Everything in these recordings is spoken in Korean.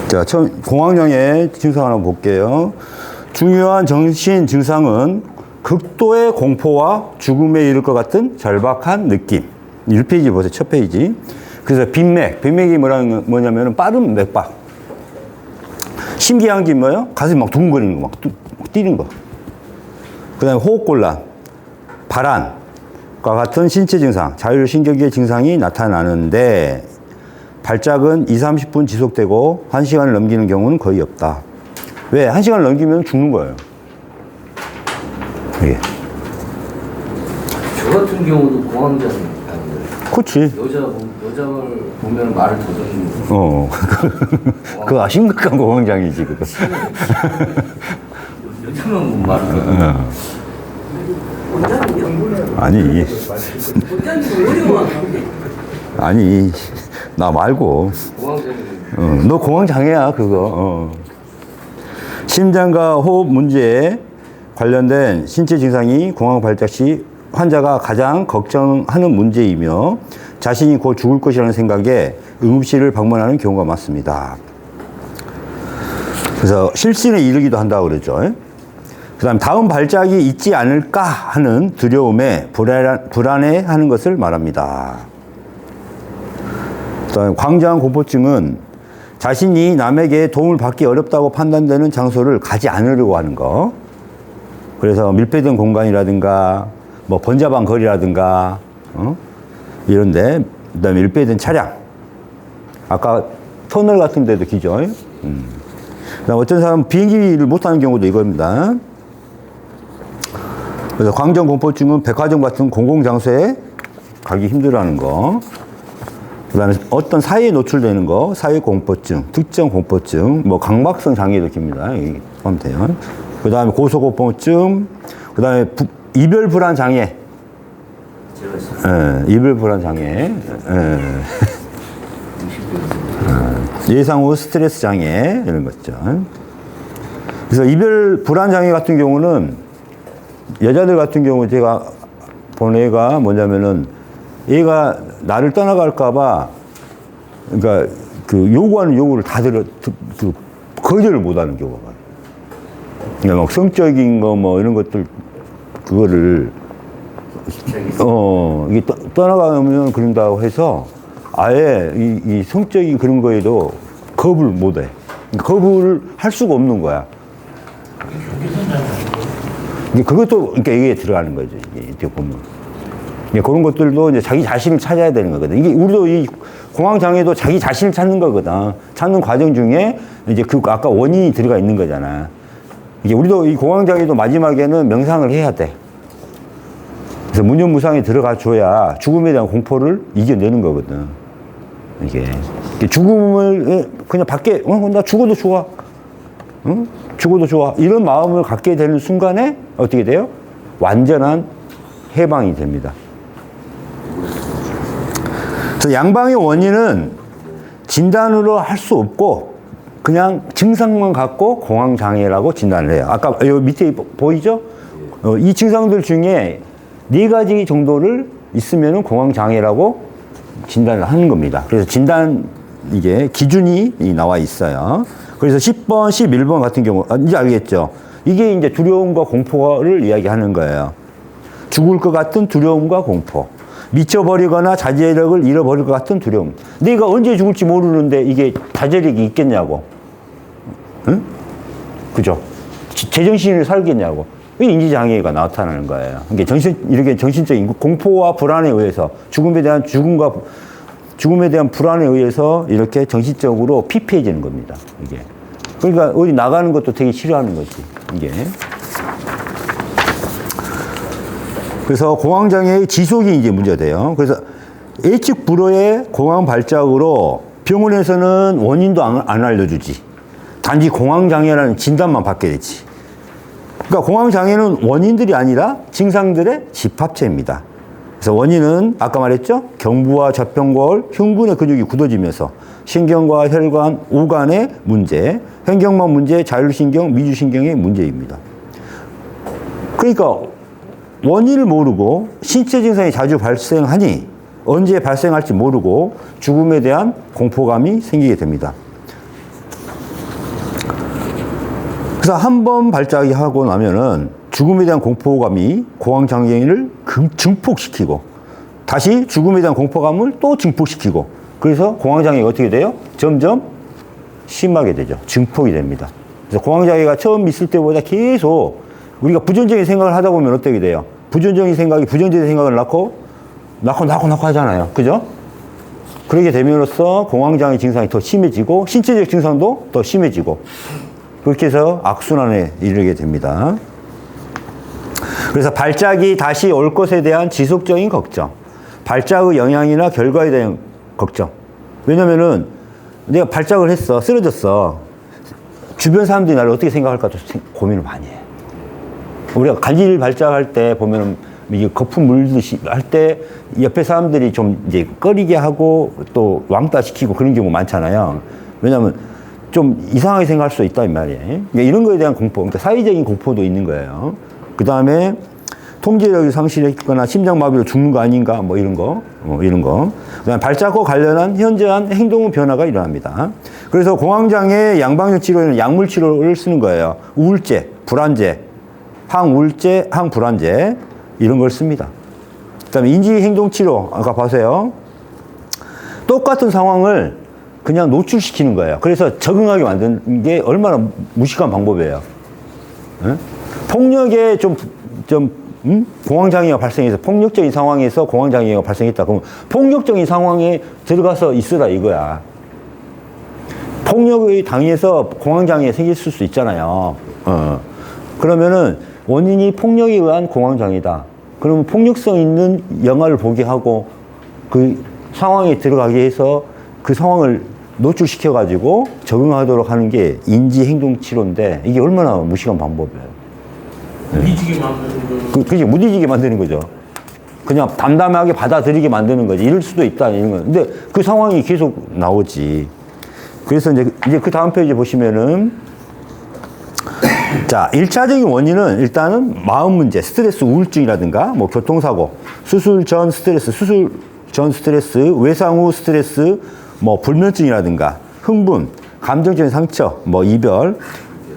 자, 처음 공황장애 증상 한번 볼게요. 중요한 정신 증상은 극도의 공포와 죽음에 이를 것 같은 절박한 느낌. 1페이지 보세요. 첫 페이지. 그래서 빈맥이 뭐냐면 빠른 맥박. 심기양기 뭐예요? 가슴이 막 두근거리는 거, 막 뛰는 거. 그 다음에 호흡곤란, 발한과 같은 신체 증상, 자율신경계 증상이 나타나는데 발작은 2, 30분 지속되고 1시간을 넘기는 경우는 거의 없다. 왜? 1시간을 넘기면 죽는 거예요. 이게. 저 같은 경우도 공황장애 아니에요. 그렇지. 여자를 보면 말을 더듬는 거. 그거 심각한 공황장애지, 그거. 여자만 보면 말을 더듬는 아니. 아니, 나 말고. 공황장애. 너 공황장애야, 그거. 심장과 호흡 문제에 관련된 신체 증상이 공황 발작 시 환자가 가장 걱정하는 문제이며 자신이 곧 죽을 것이라는 생각에 응급실을 방문하는 경우가 많습니다. 그래서 실신에 이르기도 한다고 그러죠. 그 다음 발작이 있지 않을까 하는 두려움에 불안해하는 것을 말합니다. 그다음 광장 공포증은 자신이 남에게 도움을 받기 어렵다고 판단되는 장소를 가지 않으려고 하는 거. 그래서 밀폐된 공간이라든가 뭐 번잡한 거리라든가 이런데, 그다음에 밀폐된 차량, 아까 터널 같은 데도 기죠. 그다음 어떤 사람은 비행기를 못하는 경우도 이겁니다. 그래서 광장 공포증은 백화점 같은 공공장소에 가기 힘들어하는 거. 그 다음에 어떤 사회에 노출되는 거, 사회공포증, 특정 공포증, 뭐 강박성 장애도 깁니다. 여기 보면 돼요. 그 다음에 고소공포증, 그 다음에 이별 불안 장애. 이별 불안 장애. 예상 후 스트레스 장애, 이런 거 있죠. 그래서 이별 불안 장애 같은 경우는 여자들 같은 경우 제가 본 애가 뭐냐면은 얘가 나를 떠나갈까봐, 그러니까 그 요구하는 요구를 다 거절을 못 하는 경우가 많아요. 그러니까 막 성적인 거 뭐 이런 것들, 그거를, 이게 떠나가면 그런다고 해서 아예 이 성적인 그런 거에도 겁을 못 해. 겁을 할 수가 없는 거야. 그것도, 그러니까 이게 들어가는 거죠. 이게 보면. 그런 것들도 이제 자기 자신을 찾아야 되는 거거든. 이게 우리도 이 공황장애도 자기 자신을 찾는 거거든. 찾는 과정 중에 이제 그 아까 원인이 들어가 있는 거잖아. 이게 우리도 이 공황장애도 마지막에는 명상을 해야 돼. 그래서 무념무상에 들어가 줘야 죽음에 대한 공포를 이겨내는 거거든. 이게 죽음을 그냥 밖에 나 죽어도 좋아. 죽어도 좋아. 이런 마음을 갖게 되는 순간에 어떻게 돼요? 완전한 해방이 됩니다. 그래서 양방의 원인은 진단으로 할 수 없고 그냥 증상만 갖고 공황장애라고 진단을 해요. 아까 여기 밑에 보이죠? 이 증상들 중에 4가지 정도를 있으면 공황장애라고 진단을 하는 겁니다. 그래서 진단 이게 기준이 나와 있어요. 그래서 10번, 11번 같은 경우, 이제 알겠죠? 이게 이제 두려움과 공포를 이야기하는 거예요. 죽을 것 같은 두려움과 공포. 미쳐버리거나 자제력을 잃어버릴 것 같은 두려움. 내가 언제 죽을지 모르는데 이게 자제력이 있겠냐고. 응? 그죠? 제정신을 살겠냐고. 이 인지장애가 나타나는 거예요. 그러니까 이렇게 정신적인 공포와 불안에 의해서 죽음에 대한 불안에 의해서 이렇게 정신적으로 피폐해지는 겁니다. 이게. 그러니까 어디 나가는 것도 되게 싫어하는 거지. 이게. 그래서 공황장애의 지속이 이제 문제가 돼요. 그래서 예측 불허의 공황 발작으로 병원에서는 원인도 안 알려주지. 단지 공황장애라는 진단만 받게 되지. 그러니까 공황장애는 원인들이 아니라 증상들의 집합체입니다. 그래서 원인은 아까 말했죠? 경부와 좌평골, 흉근의 근육이 굳어지면서 신경과 혈관, 오간의 문제, 횡격막 문제, 자율신경, 미주신경의 문제입니다. 그러니까 원인을 모르고 신체 증상이 자주 발생하니 언제 발생할지 모르고 죽음에 대한 공포감이 생기게 됩니다. 그래서 한 번 발작이 하고 나면은 죽음에 대한 공포감이 공황장애를 증폭시키고 다시 죽음에 대한 공포감을 또 증폭시키고 그래서 공황장애가 어떻게 돼요? 점점 심하게 되죠. 증폭이 됩니다. 그래서 공황장애가 처음 있을 때보다 계속 우리가 부정적인 생각을 하다 보면 어떻게 돼요? 부정적인 생각이 부정적인 생각을 낳고 하잖아요. 그죠? 그렇게 됨으로써 공황장애 증상이 더 심해지고 신체적 증상도 더 심해지고 그렇게 해서 악순환에 이르게 됩니다. 그래서 발작이 다시 올 것에 대한 지속적인 걱정, 발작의 영향이나 결과에 대한 걱정. 왜냐면은 내가 발작을 했어, 쓰러졌어. 주변 사람들이 나를 어떻게 생각할까도 고민을 많이 해. 우리가 간질 발작할 때 보면은 이게 거품 물듯이 할 때 옆에 사람들이 좀 이제 꺼리게 하고 또 왕따 시키고 그런 경우 많잖아요. 왜냐면 좀 이상하게 생각할 수 있다 이 말이에요. 그러니까 이런 거에 대한 공포, 그러니까 사회적인 공포도 있는 거예요. 그 다음에 통제력이 상실했거나 심장마비로 죽는 거 아닌가 뭐 이런 거, 그다음에 발작과 관련한 현저한 행동 변화가 일어납니다. 그래서 공황장애 양방향 치료에는 약물 치료를 쓰는 거예요. 우울제, 불안제, 항우울제, 항불안제 이런 걸 씁니다. 그다음에 인지행동치료 아까 보세요. 똑같은 상황을 그냥 노출시키는 거예요. 그래서 적응하게 만드는 게 얼마나 무식한 방법이에요. 네? 폭력에 공황장애가 발생해서 폭력적인 상황에서 공황장애가 발생했다. 그러면 폭력적인 상황에 들어가서 있으라 이거야. 폭력을 당해서 공황장애 생길 수 있잖아요. 그러면은 원인이 폭력에 의한 공황장애다. 그러면 폭력성 있는 영화를 보게 하고 그 상황에 들어가게 해서 그 상황을 노출시켜가지고 적응하도록 하는 게 인지행동치료인데 이게 얼마나 무식한 방법이에요. 무디지게 만드는 거. 그게 무디지게 만드는 거죠. 그냥 담담하게 받아들이게 만드는 거지. 이럴 수도 있다, 이런 거. 근데 그 상황이 계속 나오지. 그래서 이제 그 다음 페이지 보시면은, 자, 1차적인 원인은 일단은 마음 문제, 스트레스 우울증이라든가, 뭐 교통사고, 수술 전 스트레스, 외상 후 스트레스, 뭐 불면증이라든가, 흥분, 감정적인 상처, 뭐 이별,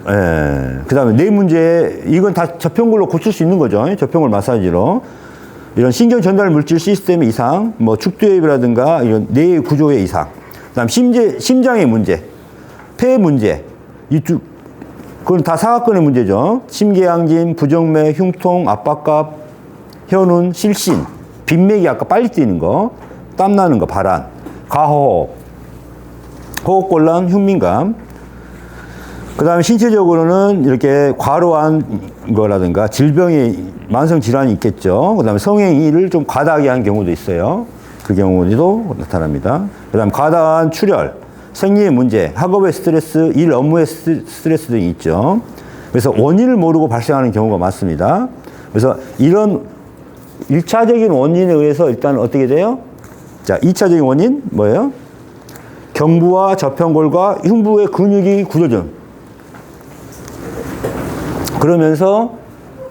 그 다음에 뇌 문제, 이건 다 저평골로 고칠 수 있는 거죠. 저평골 마사지로. 이런 신경 전달 물질 시스템의 이상, 뭐 축두엽이라든가 이런 뇌 구조의 이상. 그 다음 심장의 문제, 폐 문제, 그건 다 사각근의 문제죠. 심계양진, 부정맥, 흉통, 압박갑, 현운, 실신, 빈맥이 아까 빨리 뛰는 거, 땀나는 거, 발한, 가호흡, 호흡곤란, 흉민감. 그 다음에 신체적으로는 이렇게 과로한 거라든가 질병의 만성 질환이 있겠죠. 그 다음에 성행위를 좀 과다하게 한 경우도 있어요. 그 경우도 나타납니다. 그 다음 과다한 출혈, 생리의 문제, 학업의 스트레스, 일 업무의 스트레스 등이 있죠. 그래서 원인을 모르고 발생하는 경우가 많습니다. 그래서 이런 1차적인 원인에 의해서 일단 어떻게 돼요? 자, 2차적인 원인 뭐예요? 경부와 저평골과 흉부의 근육이 굳어져. 그러면서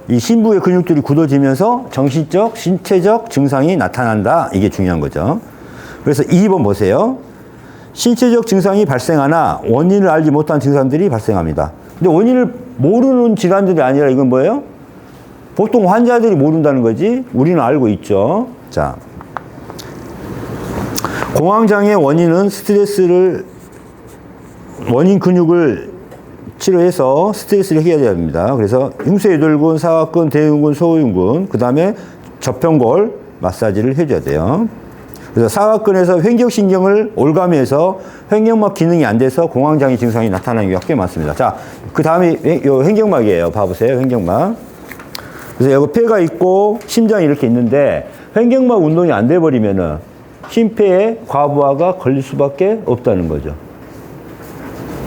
이 심부의 근육들이 굳어지면서 정신적, 신체적 증상이 나타난다. 이게 중요한 거죠. 그래서 2번 보세요. 신체적 증상이 발생하나 원인을 알지 못한 증상들이 발생합니다. 근데 원인을 모르는 질환들이 아니라 이건 뭐예요? 보통 환자들이 모른다는 거지. 우리는 알고 있죠. 자, 공황장애 원인은 원인 근육을 치료해서 스트레스를 해결해야 됩니다. 그래서 흉쇄유돌근, 사각근, 대흉근, 소흉근, 그 다음에 저평골 마사지를 해줘야 돼요. 그래서 사각근에서 횡격신경을 올가미해서 횡격막 기능이 안 돼서 공황장애 증상이 나타나는 경우가 꽤 많습니다. 자, 그 다음에 요 횡격막이에요. 봐보세요. 횡격막. 그래서 여기 폐가 있고 심장이 이렇게 있는데 횡격막 운동이 안 돼버리면은 심폐에 과부하가 걸릴 수밖에 없다는 거죠.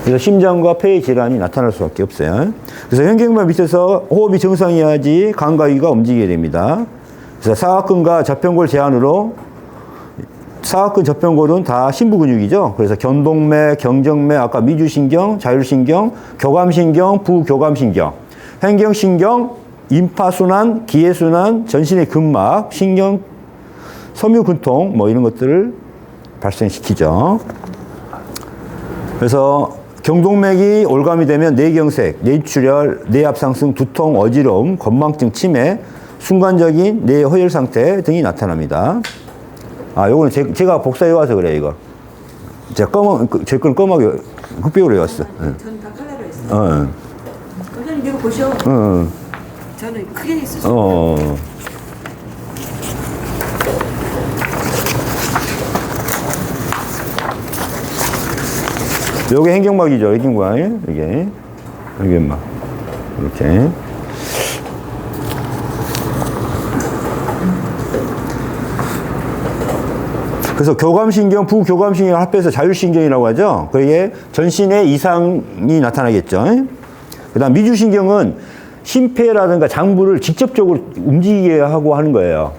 그래서 심장과 폐의 질환이 나타날 수밖에 없어요. 그래서 횡격막 밑에서 호흡이 정상이어야지 간과 위가 움직이게 됩니다. 그래서 사각근과 저평골 제한으로 사각근, 저평골은 다 심부 근육이죠. 그래서 견동맥, 경정맥, 아까 미주신경, 자율신경, 교감신경, 부교감신경, 횡경신경, 임파순환, 기회순환, 전신의 근막, 신경, 섬유근통 뭐 이런 것들을 발생시키죠. 그래서 경동맥이 올감이 되면 뇌경색, 뇌출혈, 뇌압 상승, 두통, 어지러움, 건망증, 치매, 순간적인 뇌 허혈 상태 등이 나타납니다. 아, 요거는 제가 복사해 와서 그래요, 이거. 제가 제 건 검하게 흑백으로 해왔어. 저는 다 컬러로 했어요. 원장님 이거 보셔. 저는 크게 했었어요. 요게 행경막이죠, 행경막. 이게. 행경막. 이렇게. 그래서 교감신경, 부교감신경을 합해서 자율신경이라고 하죠. 그게 전신에 이상이 나타나겠죠. 그 다음 미주신경은 심폐라든가 장부를 직접적으로 움직이게 하고 하는 거예요.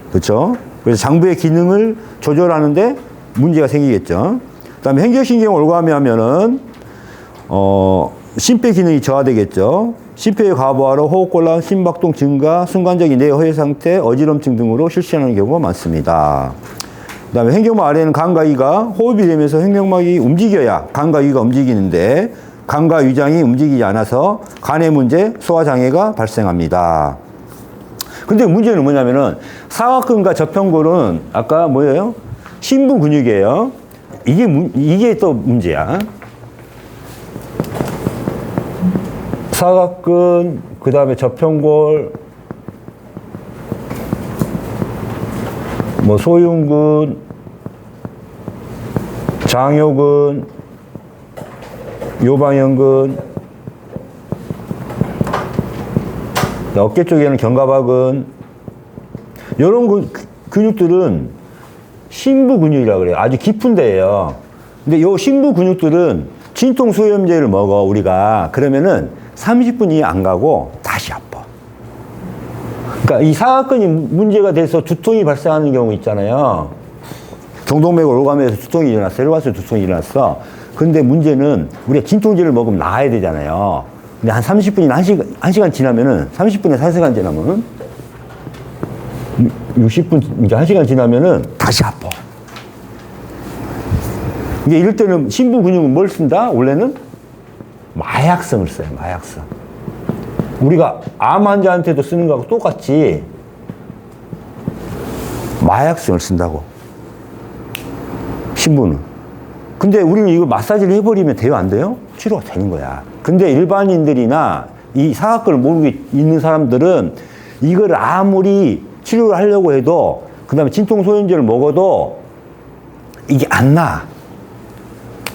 그렇죠? 그래서 장부의 기능을 조절하는데 문제가 생기겠죠. 그 다음에 행경신경을 올가미 하면은, 심폐 기능이 저하되겠죠. 심폐의 과부하로 호흡곤란, 심박동 증가, 순간적인 뇌 허혈 상태, 어지럼증 등으로 실시하는 경우가 많습니다. 그 다음에 횡격막 아래에는 간과 위가 호흡이 되면서 횡격막이 움직여야 간과 위가 움직이는데 간과 위장이 움직이지 않아서 간의 문제, 소화장애가 발생합니다. 근데 문제는 뭐냐면은 사각근과 저평골은 아까 뭐예요? 심부 근육이에요. 이게 또 문제야. 사각근, 그 다음에 저평골, 뭐 소흉근, 장요근, 요방형근, 어깨 쪽에는 견갑하근, 이런 근육들은 심부 근육이라고 그래요. 아주 깊은 데예요. 근데 요 심부 근육들은 진통소염제를 먹어 우리가. 그러면은 30분이 안 가고 다시 아파. 그러니까 이 사각근이 문제가 돼서 두통이 발생하는 경우 있잖아요. 경동맥을 올가면서 두통이 일어났어. 일반적으로 두통이 일어났어. 근데 문제는 우리가 진통제를 먹으면 나아야 되잖아요. 근데 한 30분이나 1시간 지나면은 30분에서 1시간 지나면은 60분, 이제 1시간 지나면은 다시 아파. 이게 이럴 때는 심부 근육은 뭘 쓴다? 원래는 마약성을 써요. 마약성. 우리가 암 환자한테도 쓰는 거하고 똑같이 마약성을 쓴다고. 심부는. 근데 우리는 이거 마사지를 해버리면 돼요? 안 돼요? 치료가 되는 거야. 근데 일반인들이나 이 사각근을 모르고 있는 사람들은 이걸 아무리 치료를 하려고 해도 그 다음에 진통소염제를 먹어도 이게 안 나.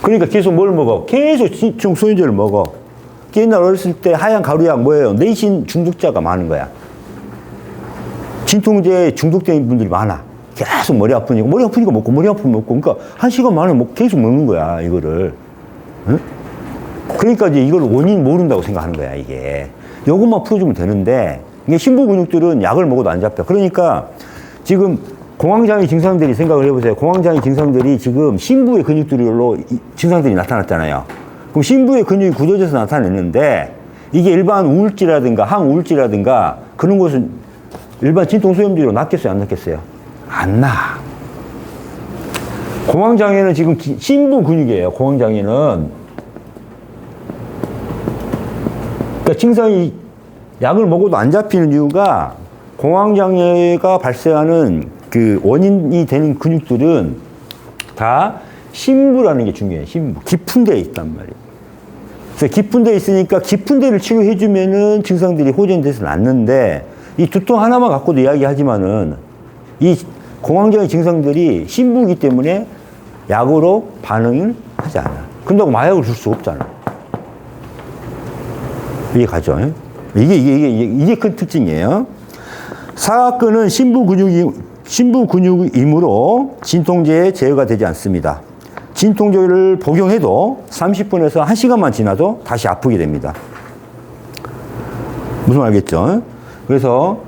그러니까 계속 뭘 먹어? 계속 진통소염제를 먹어. 옛날 어렸을 때 하얀 가루약 뭐예요? 내신 중독자가 많은 거야. 진통제에 중독된 분들이 많아. 계속 머리 아프니까 먹고, 머리 아프면 먹고. 그러니까 1시간 만에 계속 먹는 거야, 이거를. 응? 그러니까 이제 이걸 원인 모른다고 생각하는 거야, 이게. 요것만 풀어주면 되는데, 이게 심부 근육들은 약을 먹어도 안 잡혀. 그러니까 지금 공황장애 증상들이 생각을 해보세요. 공황장애 증상들이 지금 심부의 근육들로 증상들이 나타났잖아요. 그럼 심부의 근육이 굳어져서 나타냈는데, 이게 일반 우울증이라든가 항우울증이라든가 그런 것은 일반 진통소염제로 낫겠어요, 안 낫겠어요? 안 나. 공황장애는 지금 심부 근육이에요, 공황장애는. 그러니까 증상이 약을 먹어도 안 잡히는 이유가 공황장애가 발생하는 그 원인이 되는 근육들은 다 심부라는 게 중요해요. 심부. 깊은 데에 있단 말이에요. 그래서 깊은 데에 있으니까 깊은 데를 치료해주면은 증상들이 호전돼서 낫는데 이 두통 하나만 갖고도 이야기하지만은 이 공황장애 증상들이 심부이기 때문에 약으로 반응을 하지 않아. 근데 마약을 줄 수 없잖아. 이게 가죠. 이게 큰 특징이에요. 사각근은 심부 근육이므로 진통제에 제어가 되지 않습니다. 진통제를 복용해도 30분에서 1시간만 지나도 다시 아프게 됩니다. 무슨 알겠죠? 그래서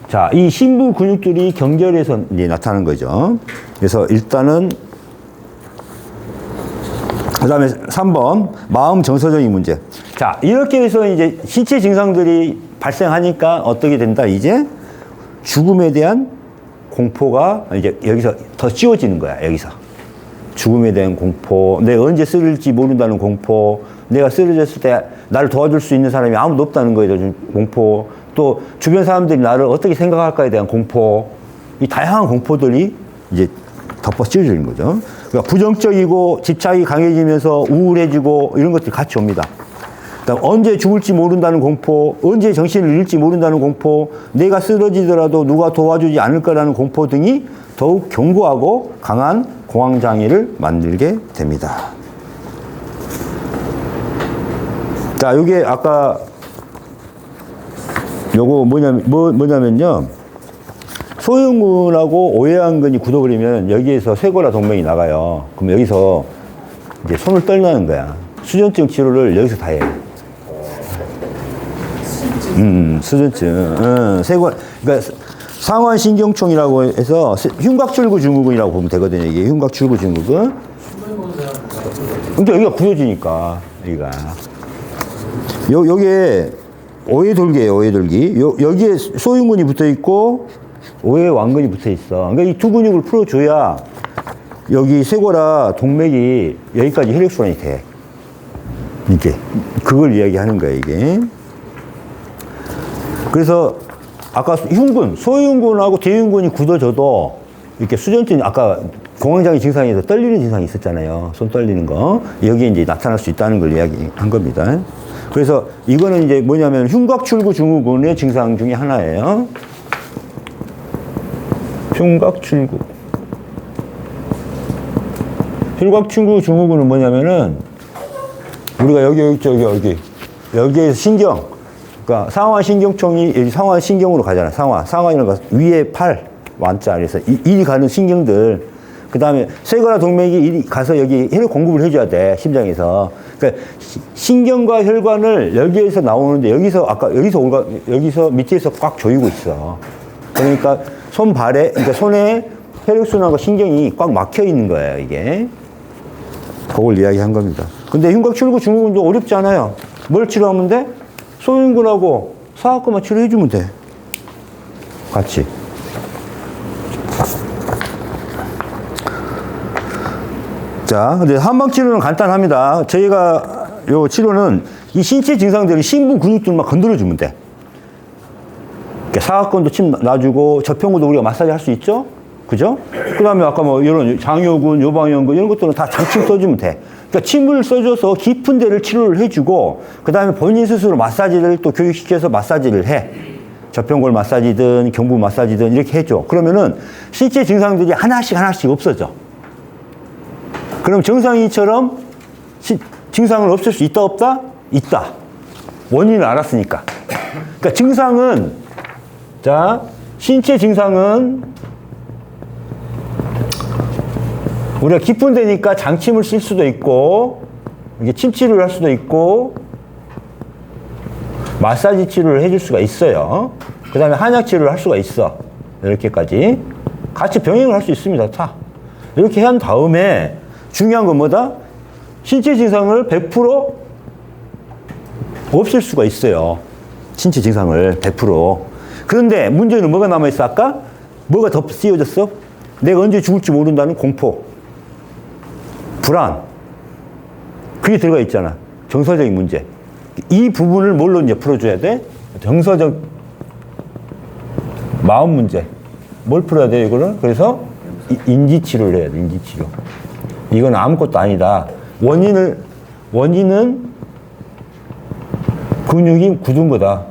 자, 이 심부 근육들이 경결해서 이제 나타나는 거죠. 그래서 일단은 그 다음에 3번 마음 정서적인 문제. 자, 이렇게 해서 이제 신체 증상들이 발생하니까 어떻게 된다? 이제 죽음에 대한 공포가 이제 여기서 더 씌워지는 거야. 여기서 죽음에 대한 공포, 내가 언제 쓰러질지 모른다는 공포, 내가 쓰러졌을 때 나를 도와줄 수 있는 사람이 아무도 없다는 거에 대한 공포, 또 주변 사람들이 나를 어떻게 생각할까에 대한 공포, 이 다양한 공포들이 이제 덮어 씌워지는 거죠. 그러니까 부정적이고 집착이 강해지면서 우울해지고 이런 것들이 같이 옵니다. 그다음 언제 죽을지 모른다는 공포, 언제 정신을 잃을지 모른다는 공포, 내가 쓰러지더라도 누가 도와주지 않을 거라는 공포 등이 더욱 견고하고 강한 공황장애를 만들게 됩니다. 자, 요게 아까 요거 뭐냐면요. 소흉근하고 오해한근이 굳어버리면 여기에서 쇄골화 동맥이 나가요. 그럼 여기서 이제 손을 떨나는 거야. 수전증 치료를 여기서 다 해요. 수전증. 쇄골, 그러니까 상완신경총이라고 해서 흉곽출구 증후군이라고 보면 되거든요. 이게 흉곽출구 증후군. 근데 여기가 굳어지니까, 여기가. 요게 오해돌기예요, 오해돌기. 여기에 소흉근이 붙어 있고, 오해완근이 붙어 있어. 그러니까 이 두 근육을 풀어줘야 여기 쇄골화 동맥이 여기까지 혈액순환이 돼. 이게. 그걸 이야기하는 거야, 이게. 그래서 아까 흉근, 소흉근하고 대흉근이 굳어져도 이렇게 수전증, 아까 공황장애 증상에서 떨리는 증상이 있었잖아요. 손 떨리는 거. 여기에 이제 나타날 수 있다는 걸 이야기한 겁니다. 그래서 이거는 이제 뭐냐면 흉곽출구 증후군의 증상 중에 하나예요. 흉곽출구. 흉곽출구 증후군은 뭐냐면은 우리가 여기에서 신경, 그러니까 상완신경총이 여기 상완신경으로 가잖아. 상완이라는 거 위에 팔 완자. 그래서 이리 가는 신경들. 그 다음에 쇄골화 동맥이 이리 가서 여기 혈액 공급을 해줘야 돼. 심장에서. 그러니까 신경과 혈관을 여기에서 나오는데 여기서 밑에서 꽉 조이고 있어. 그러니까 그러니까 손에 혈액순환과 신경이 꽉 막혀 있는 거예요, 이게. 그걸 이야기한 겁니다. 근데 흉곽출구 증후군도 어렵지 않아요. 뭘 치료하면 돼? 소흉근하고 사악근만 치료해주면 돼. 같이. 자, 근데 한방 치료는 간단합니다. 저희가 요 치료는 이 신체 증상들은 신부 근육들만 건드려주면 돼. 사악근도 침 놔주고 저평근도 우리가 마사지 할 수 있죠? 그죠? 그 다음에 아까 뭐 이런 장요근, 요방연근 이런 것들은 다 장침 써주면 돼. 그러니까 침을 써줘서 깊은 데를 치료를 해주고 그 다음에 본인 스스로 마사지를 또 교육시켜서 마사지를 해. 저평골 마사지든 경부 마사지든 이렇게 해줘. 그러면은 신체 증상들이 하나씩 없어져. 그럼 정상인처럼 증상을 없앨 수 있다 없다? 있다. 원인을 알았으니까. 그러니까 증상은 자 신체 증상은 우리가 깊은 데니까 장침을 쓸 수도 있고 이게 침 치료를 할 수도 있고 마사지 치료를 해줄 수가 있어요. 그 다음에 한약 치료를 할 수가 있어. 이렇게까지 같이 병행을 할 수 있습니다. 다 이렇게 한 다음에 중요한 건 뭐다? 신체 증상을 100% 없앨 수가 있어요. 신체 증상을 100%. 그런데 문제는 뭐가 남아있어? 아까? 뭐가 더 씌워졌어? 내가 언제 죽을지 모른다는 공포, 불안. 그게 들어가 있잖아. 정서적인 문제. 이 부분을 뭘로 이제 풀어줘야 돼? 정서적 마음 문제. 뭘 풀어야 돼, 이거를? 그래서 인지치료를 해야 돼, 인지치료. 이건 아무것도 아니다. 원인은 근육이 굳은 거다.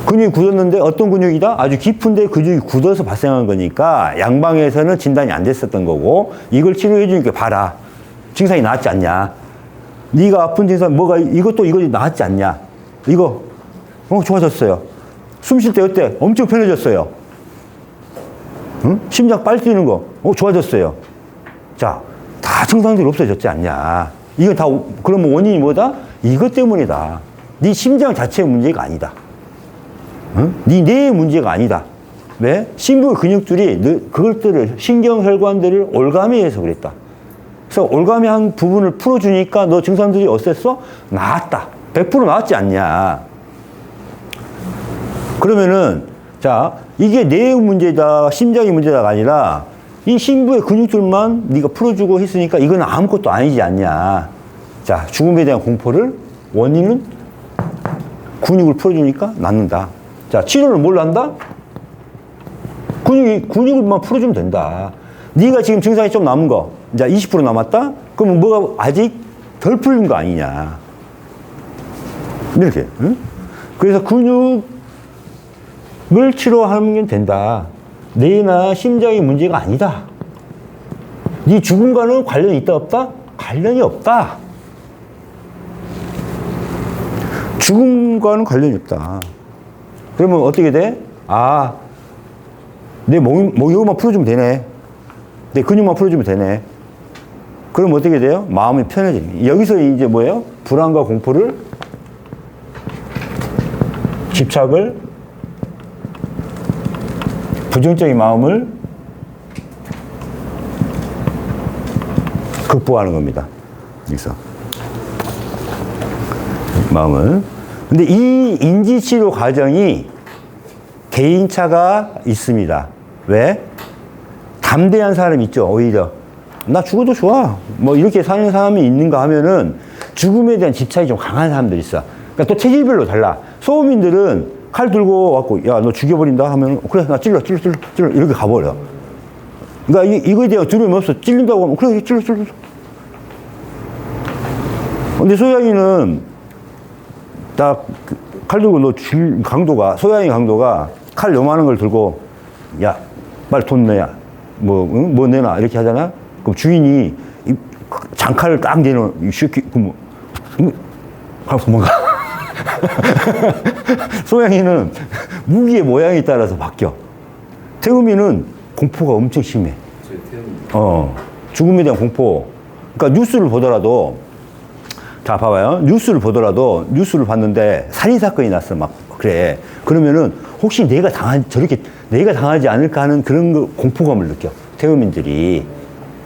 근육이 굳었는데 어떤 근육이다? 아주 깊은데 근육이 굳어서 발생한 거니까 양방에서는 진단이 안 됐었던 거고 이걸 치료해 주니까 봐라. 증상이 나았지 않냐. 네가 아픈 증상 뭐가 이거 나았지 않냐. 이거 좋아졌어요. 숨 쉴 때 어때? 엄청 편해졌어요. 응? 심장 빨리 뛰는 거 좋아졌어요. 자, 다 증상들이 없어졌지 않냐. 이거 다 그러면 원인이 뭐다? 이것 때문이다. 네 심장 자체의 문제가 아니다. 응? 네 뇌의 문제가 아니다. 왜? 심부 근육들이 그것들을 신경혈관들을 올가미해서 그랬다. 그래서 올가미한 부분을 풀어주니까 너 증상들이 어땠어? 나았다. 100% 나았지 않냐. 그러면은 자 이게 뇌의 문제다 심장의 문제다가 아니라 이 심부의 근육들만 네가 풀어주고 했으니까 이건 아무것도 아니지 않냐. 자, 죽음에 대한 공포를 원인은 근육을 풀어주니까 낫는다. 자, 치료를 뭘로 한다? 근육을만 풀어주면 된다. 네가 지금 증상이 좀 남은 거, 이제 20% 남았다? 그러면 뭐가 아직 덜 풀린 거 아니냐. 이렇게. 응? 그래서 근육을 치료하면 된다. 뇌나 심장의 문제가 아니다. 네 죽음과는 관련이 있다 없다? 관련이 없다. 죽음과는 관련이 없다. 그러면 어떻게 돼? 아, 내 이거만 풀어주면 되네. 내 근육만 풀어주면 되네. 그럼 어떻게 돼요? 마음이 편해지네. 여기서 이제 뭐예요? 불안과 공포를, 집착을, 부정적인 마음을 극복하는 겁니다. 여기서. 마음을. 근데 이 인지치료 과정이 개인차가 있습니다. 왜? 담대한 사람 있죠, 오히려. 나 죽어도 좋아. 뭐, 이렇게 사는 사람이 있는가 하면은 죽음에 대한 집착이 좀 강한 사람들이 있어. 그러니까 또 체질별로 달라. 소음인들은 칼 들고 왔고, 야, 너 죽여버린다 하면, 그래, 나 찔러. 이렇게 가버려. 그러니까 이거에 대한 두려움이 없어. 찔린다고 하면, 그래, 찔러. 근데 소양이는 딱 칼 들고 너 강도가, 소양이 강도가 칼 요만한 걸 들고, 야, 빨리 돈 내야. 뭐 내놔. 이렇게 하잖아? 그럼 주인이 장칼을 딱 내놓은, 이 새끼, 그럼, 가 도망가. 소양이는 무기의 모양에 따라서 바뀌어. 태음이는 공포가 엄청 심해. 죽음에 대한 공포. 그러니까 뉴스를 보더라도, 자, 봐봐요. 뉴스를 봤는데 살인사건이 났어. 막, 그래. 그러면은 혹시 내가 당하지 않을까 하는 그런 공포감을 느껴. 태음인들이.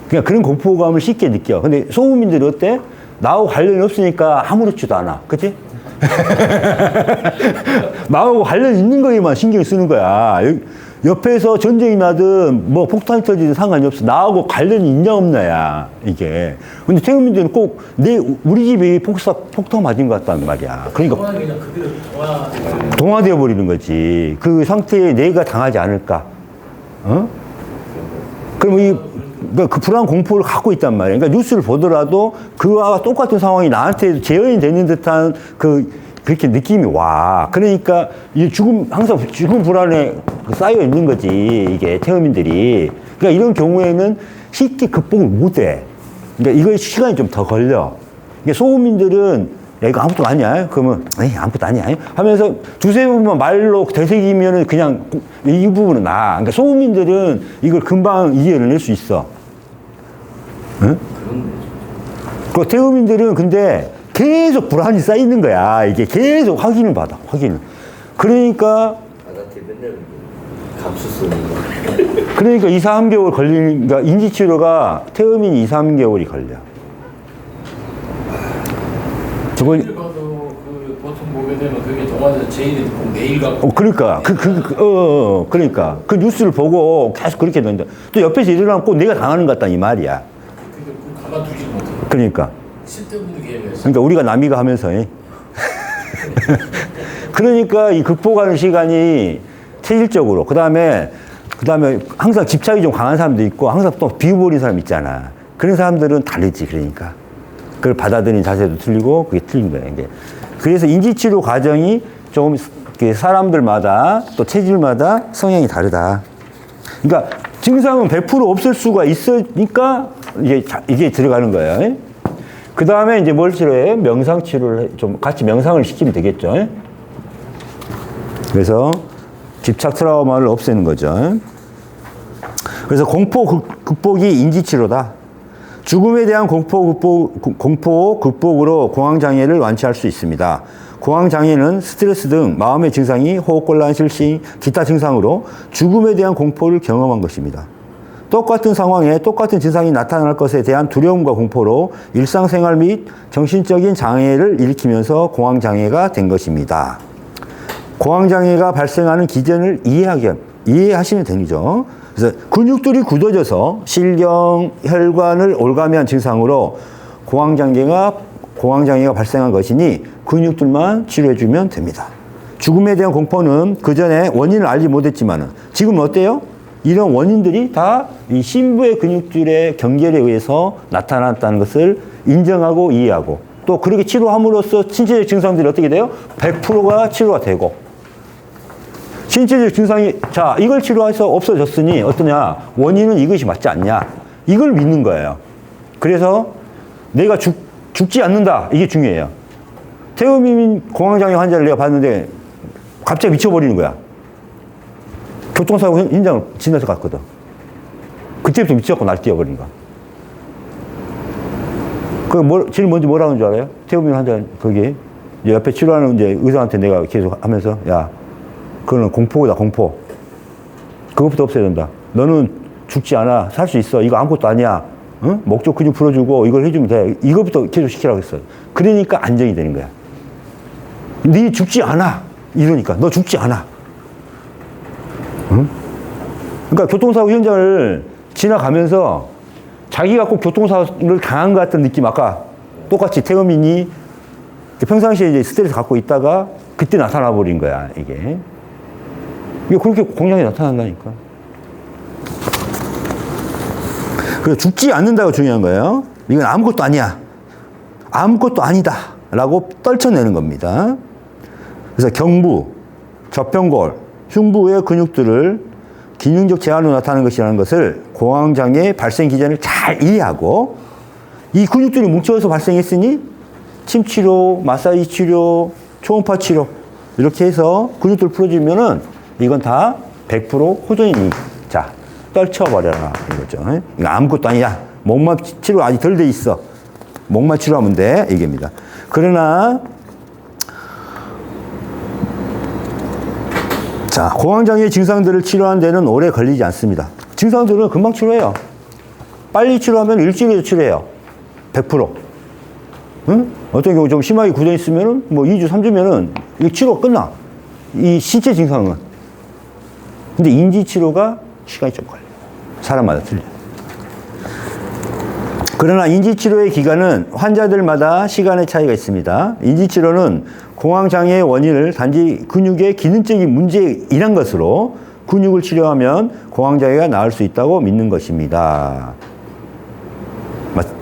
그냥 그런 공포감을 쉽게 느껴. 근데 소음인들이 어때? 나하고 관련이 없으니까 아무렇지도 않아. 그치? 나하고 관련 있는 거에만 신경 쓰는 거야. 옆에서 전쟁이 나든 뭐 폭탄이 터지든 상관이 없어. 나하고 관련이 있냐 없냐야, 이게. 근데 태음인들은 꼭 우리 집이 폭탄 맞은 것 같다는 말이야. 그러니까 동화되어 버리는 거지. 그 상태에 내가 당하지 않을까. 어? 그러면 그 불안 공포를 갖고 있단 말이야. 그러니까 뉴스를 보더라도 그와 똑같은 상황이 나한테 재현이 되는 듯한 그렇게 느낌이 와. 그러니까 항상 죽음 불안에 쌓여 있는 거지, 이게 태음인들이. 그러니까 이런 경우에는 쉽게 극복을 못 해. 그러니까 이거 시간이 좀 더 걸려. 그러니까 소음인들은 야, 이거 아무것도 아니야. 그러면, 에이, 아무것도 아니야. 하면서 두세 번만 말로 되새기면은 그냥 이 부분은 나. 그러니까 소음인들은 이걸 금방 이해를 낼 수 있어. 응? 그 태음인들은 근데 계속 불안이 쌓이는 거야. 이게 계속 확인을 받아. 그러니까. 나한테 맨날 감수 쓰는 거. 그러니까 2, 3개월 그러니까 인지치료가 태음인이 2, 3개월이 걸려. 저걸 봐도 보통 보게 되면 그게 동화에서 제일이 꼭 매일 갖고. 그러니까 그러니까 그 뉴스를 보고 계속 그렇게 되는데 또 옆에서 일어나면 꼭 내가 당하는 것 같다 이 말이야. 그러니까 가만두지 못해. 그러니까 쓸데없는 게임이었어. 그러니까 우리가 남이가 하면서 그러니까 이 극복하는 시간이 체질적으로 그다음에 항상 집착이 좀 강한 사람도 있고 항상 또 비워버린 사람 있잖아. 그런 사람들은 다르지. 그러니까 그걸 받아들이는 자세도 틀리고 그게 틀린 거예요. 이게. 그래서 인지치료 과정이 조금 사람들마다 또 체질마다 성향이 다르다. 그러니까 증상은 100% 없을 수가 있으니까 이게 들어가는 거예요. 그 다음에 이제 뭘 치료해? 명상 치료를 좀 같이 명상을 시키면 되겠죠. 그래서 집착 트라우마를 없애는 거죠. 그래서 공포 극복이 인지치료다. 죽음에 대한 공포 극복으로 공황장애를 완치할 수 있습니다. 공황장애는 스트레스 등 마음의 증상이 호흡곤란, 실신, 기타 증상으로 죽음에 대한 공포를 경험한 것입니다. 똑같은 상황에 똑같은 증상이 나타날 것에 대한 두려움과 공포로 일상생활 및 정신적인 장애를 일으키면서 공황장애가 된 것입니다. 공황장애가 발생하는 기전을 이해하시면 되죠. 그래서 근육들이 굳어져서 실경, 혈관을 올가미한 증상으로 공황장애가 발생한 것이니 근육들만 치료해주면 됩니다. 죽음에 대한 공포는 그 전에 원인을 알지 못했지만 지금 어때요? 이런 원인들이 다 이 심부의 근육들의 경결에 의해서 나타났다는 것을 인정하고 이해하고 또 그렇게 치료함으로써 신체적 증상들이 어떻게 돼요? 100%가 치료가 되고 신체적 증상이 자 이걸 치료해서 없어졌으니 어떠냐? 원인은 이것이 맞지 않냐? 이걸 믿는 거예요. 그래서 내가 죽지 않는다. 이게 중요해요. 태음인 공황장애 환자를 내가 봤는데 갑자기 미쳐버리는 거야. 교통사고 현장을 지나서 갔거든. 그때부터 미쳐갖고 날뛰어버린 거야. 제일 먼저 뭐라는 줄 알아요? 태음인 환자 거기 옆에 치료하는 이제 의사한테 내가 계속 하면서 야, 그거는 공포다, 공포. 그것부터 없애야 된다. 너는 죽지 않아. 살 수 있어. 이거 아무것도 아니야. 응? 목적 근육 풀어주고 이걸 해주면 돼. 이것부터 계속 시키라고 했어요. 그러니까 안정이 되는 거야. 네 죽지 않아. 이러니까 너 죽지 않아. 응? 그러니까 교통사고 현장을 지나가면서 자기가 꼭 교통사고를 당한 것 같은 느낌 아까 똑같이 태음인이 평상시에 이제 스트레스 갖고 있다가 그때 나타나 버린 거야 이게 그렇게 공장에 나타난다니까. 그래서 죽지 않는다고 중요한 거예요. 이건 아무것도 아니야. 아무것도 아니다. 라고 떨쳐내는 겁니다. 그래서 경부, 저평골, 흉부의 근육들을 기능적 제한으로 나타나는 것이라는 것을 공황장애 발생 기전을 잘 이해하고 이 근육들이 뭉쳐서 발생했으니 침치료, 마사지 치료, 초음파 치료 이렇게 해서 근육들을 풀어주면은 이건 다 100% 호전이니 자 떨쳐버려라 이거죠. 이거 아무것도 아니야. 목만 치료 아직 덜 돼 있어. 목만 치료하면 돼 이게입니다. 그러나 자 공황장애 증상들을 치료하는 데는 오래 걸리지 않습니다. 증상들은 금방 치료해요. 빨리 치료하면 일주일에도 치료해요. 100%. 응? 어떤 경우 좀 심하게 굳어 있으면은 뭐 2주, 3주면은 이 치료가 끝나. 이 신체 증상은. 근데 인지 치료가 시간이 좀 걸려요. 사람마다 틀려요. 그러나 인지 치료의 기간은 환자들마다 시간의 차이가 있습니다. 인지 치료는 공황장애의 원인을 단지 근육의 기능적인 문제에 인한 것으로 근육을 치료하면 공황장애가 나을 수 있다고 믿는 것입니다.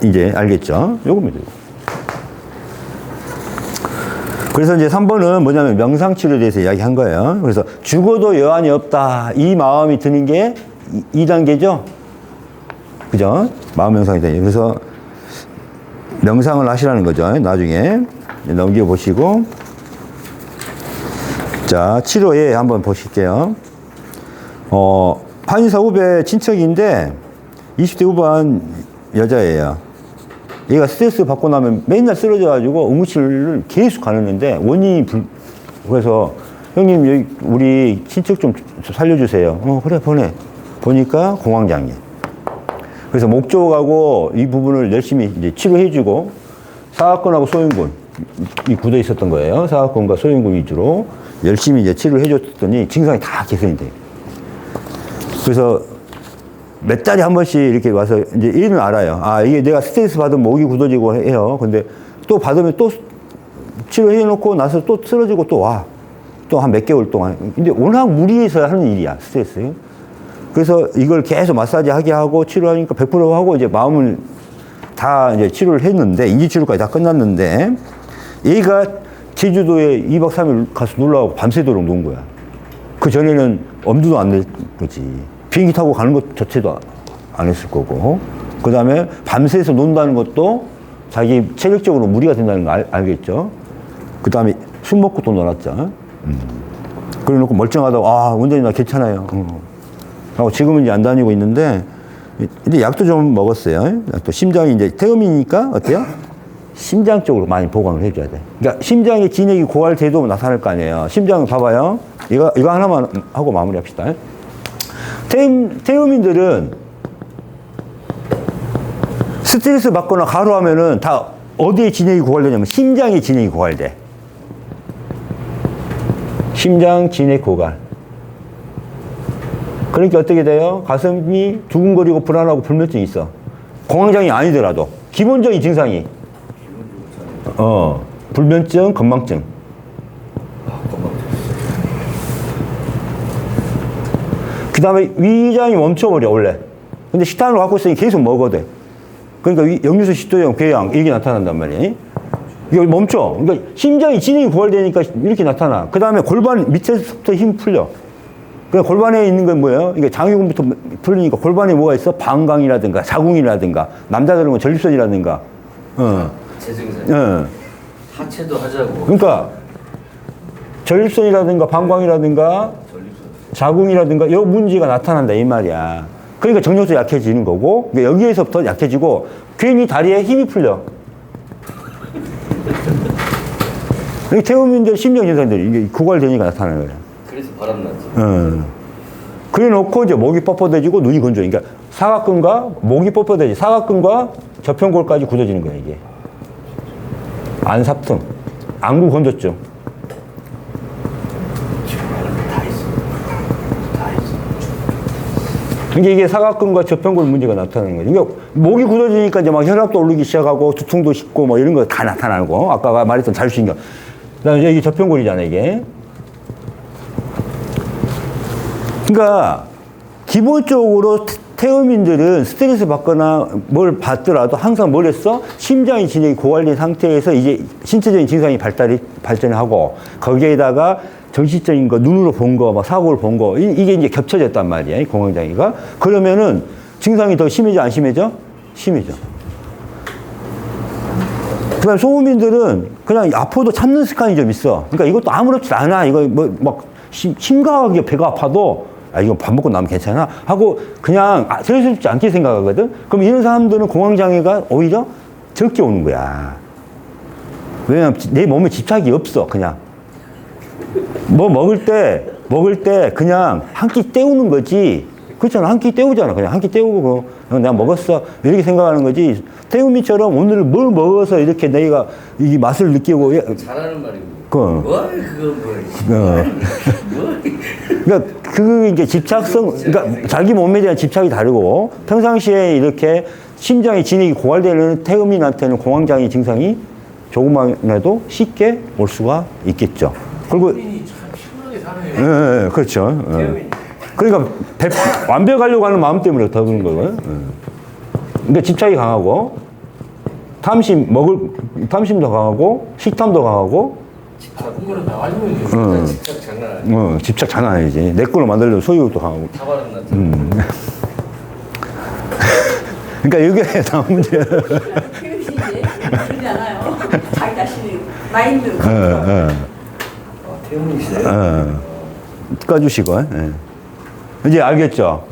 이제 알겠죠? 요겁니다. 그래서 이제 3번은 뭐냐면 명상치료에 대해서 이야기한 거예요. 그래서 죽어도 여한이 없다. 이 마음이 드는 게 2단계죠? 그죠? 마음 명상이 되죠. 그래서 명상을 하시라는 거죠. 나중에. 넘겨보시고. 자, 치료에 한번 보실게요. 한의사 후배 친척인데 20대 후반 여자예요. 얘가 스트레스 받고 나면 맨날 쓰러져가지고 응급실을 계속 가는데 원인이 그래서 형님 여기 우리 친척 좀 살려주세요. 그래 보내. 보니까 공황장애. 그래서 목 쪽하고 이 부분을 열심히 이제 치료해주고 사각근하고 소흉근 이 굳어 있었던 거예요. 사각근과 소흉근 위주로 열심히 이제 치료해줬더니 증상이 다 개선이 돼요. 그래서 몇 달에 한 번씩 이렇게 와서 이제 얘는 알아요. 아, 이게 내가 스트레스 받으면 목이 굳어지고 해요. 근데 또 받으면 또 치료해놓고 나서 또 쓰러지고 또 와. 또 한 몇 개월 동안. 근데 워낙 무리해서 하는 일이야, 스트레스. 그래서 이걸 계속 마사지 하게 하고 치료하니까 100% 하고 이제 마음을 다 이제 치료를 했는데, 인지치료까지 다 끝났는데, 얘가 제주도에 2박 3일 가서 놀러가고 밤새도록 논 거야. 그 전에는 엄두도 안 낼 거지. 비행기 타고 가는 것 자체도 안 했을 거고. 그 다음에 밤새서 논다는 것도 자기 체력적으로 무리가 된다는 거 알겠죠. 그 다음에 술 먹고 또 놀았죠. 그래 놓고 멀쩡하다고, 아, 원장님 나 괜찮아요. 하고 지금은 이제 안 다니고 있는데, 이제 약도 좀 먹었어요. 또 심장이 이제 태음이니까 어때요? 심장 쪽으로 많이 보강을 해줘야 돼. 그러니까 심장의 진액이 고갈돼도 나타날 거 아니에요. 심장 봐봐요. 이거 하나만 하고 마무리합시다. 태음인들은 스트레스 받거나 가루하면은 다 어디에 진액이 고갈되냐면 심장에 진액이 고갈돼. 심장 진액 고갈. 그러니까 어떻게 돼요? 가슴이 두근거리고 불안하고 불면증이 있어. 공황장애 아니더라도 기본적인 증상이 불면증, 건망증. 그 다음에 위장이 멈춰버려 원래. 근데 식단을 갖고 있으니 계속 먹어도 돼. 그러니까 역류성 식도염, 궤양 이게 나타난단 말이에요. 이거 멈춰. 그러니까 심장이 진행이 고갈되니까 이렇게 나타나. 그 다음에 골반 밑에서부터 힘이 풀려. 그러니까 골반에 있는 건 뭐예요? 이게 장유근부터 풀리니까 골반에 뭐가 있어? 방광이라든가 자궁이라든가 남자들은 뭐 전립선이라든가. 제 증상. 하체도 하자고. 그러니까 전립선이라든가 방광이라든가 자궁이라든가 이 문제가 나타난다 이 말이야. 그러니까 정력도 약해지는 거고 그러니까 여기에서부터 약해지고 괜히 다리에 힘이 풀려. 이 태음인들 심정 현상들이 이게 고갈되니까 나타나는 거야. 그래서 바람났지. 그래 놓고 이제 목이 뻣뻣해지고 눈이 건조. 그러니까 사각근과 목이 뻣뻣해지. 사각근과 저편골까지 굳어지는 거야 이게. 안삽등, 안구 건조증. 다 있어. 다 있어. 그러니까 이게 사각근과 저편골 문제가 나타나는 거죠. 그러니까 목이 굳어지니까 이제 막 혈압도 오르기 시작하고 두통도 씻고 뭐 이런 거 다 나타나고 아까 말했던 자율신경. 그다음에 이게 저편골이잖아 이게. 그러니까 기본적으로 태음인들은 스트레스 받거나 뭘 받더라도 항상 뭘 했어? 심장이 진행이 고갈된 상태에서 이제 신체적인 증상이 발전하고 거기에다가 정신적인 거, 눈으로 본 거, 막 사고를 본 거, 이게 이제 겹쳐졌단 말이야, 이 공황장애가. 그러면은 증상이 더 심해져, 안 심해져? 심해져. 그 다음에 소음인들은 그냥 아파도 참는 습관이 좀 있어. 그러니까 이것도 아무렇지 않아. 이거 뭐, 막 심각하게 배가 아파도 아, 이거 밥 먹고 나면 괜찮아? 하고 그냥 스트레스롭지 않게 생각하거든? 그럼 이런 사람들은 공황장애가 오히려 적게 오는 거야. 왜냐면 내 몸에 집착이 없어, 그냥. 뭐 먹을 때 그냥 한 끼 때우는 거지. 그렇잖아. 한 끼 때우잖아. 그냥 한 끼 때우고, 내가 먹었어. 이렇게 생각하는 거지. 태우미처럼 오늘 뭘 먹어서 이렇게 내가 이 맛을 느끼고. 잘하는 말이고. 뭐. 그거 그러니까 그 이제 집착성, 그러니까 자기 몸에 대한 집착이 다르고 평상시에 이렇게 심장의 진액이 고갈되는 태음인한테는 공황장애 증상이 조금만해도 쉽게 올 수가 있겠죠. 그리고 태음인이 참 피곤하게 사네요. 예, 그렇죠. 그러니까 완벽하려고 하는 마음 때문에 더 그런 거고요. 그러니까 집착이 강하고 탐심도 강하고 식탐도 강하고. 작은 거는 나가지고 이제 집착 장난 아니야. 집착 장난 아니지. 내 걸로 만들려고 소유욕도 강하고. 다 바람났지. 그러니까 이게 다 문제야. 태우시지 그러지 않아요. 자기 자신이 마인드. 태음이시네요. 까주시고. 이제 알겠죠?